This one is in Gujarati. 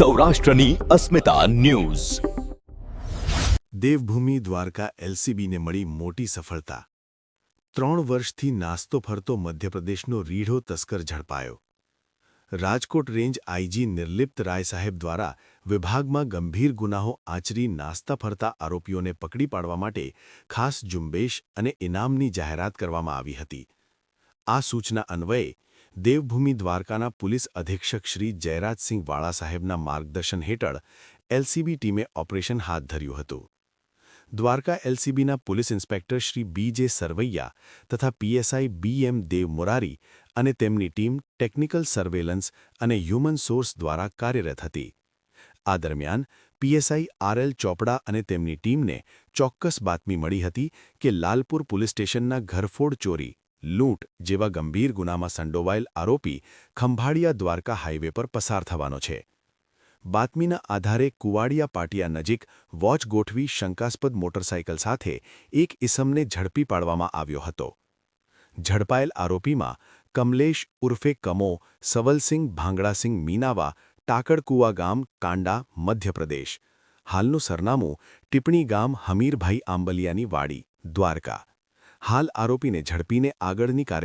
સૌરાષ્ટ્રની અસ્મિતા ન્યૂઝ. દેવભૂમિ દ્વારકા એલસીબીને મળી મોટી સફળતા. 3 વર્ષથી નાસ્તો ફરતો મધ્યપ્રદેશનો રીઢો તસ્કર ઝડપાયો. રાજકોટ રેન્જ આઈજી નિર્લિપ્ત રાય સાહેબ દ્વારા વિભાગમાં ગંભીર ગુનાહો આચરી નાસ્તા ફરતા આરોપીઓને પકડી પાડવા માટે ખાસ ઝુંબેશ અને ઇનામની જાહેરાત કરવામાં આવી હતી. આ સૂચના અન્વયે દેવભૂમિ દ્વારકાના પોલીસ અધિક્ષક શ્રી જયરાજસિંહ વાળા સાહેબના માર્ગદર્શન હેઠળ એલસીબી ટીમે ઓપરેશન હાથ ધર્યું હતું. દ્વારકા એલસીબીના police inspector Shri BJ. Sarvaiya તથા પીએસઆઈ બી.એમ. દેવ મોરારી અને તેમની ટીમ ટેકનિકલ સર્વેલન્સ અને હ્યુમન સોર્સ દ્વારા કાર્યરત હતી. આ દરમિયાન પીએસઆઈ આર.એલ. ચોપડા અને તેમની ટીમને ચોક્કસ બાતમી મળી હતી કે લાલપુર પોલીસ સ્ટેશનના ઘરફોડ ચોરી, લૂંટ જેવા ગંભીર ગુનામાં સંડોવાયેલ આરોપી ખંભાળિયા દ્વારકા હાઇવે પર પસાર થવાનો છે. બાતમીના આધારે કુવાડિયા પાટિયા નજીક વોચ ગોઠવી શંકાસ્પદ મોટરસાઇકલ સાથે એક ઇસમને ઝડપી પાડવામાં આવ્યો હતો. ઝડપાયેલ આરોપીમાં કમલેશ ઉર્ફે કમો સવલસિંહ ભાંગડાસિંહ મીનાવા ટાકડકુવા ગામ કાંડા મધ્યપ્રદેશ. હાલનું સરનામું ટીપણી ગામ હમીરભાઈ આંબલિયાની વાડી દ્વારકા. હાલ આરોપીને ઝડપીને આગળની કાર્ય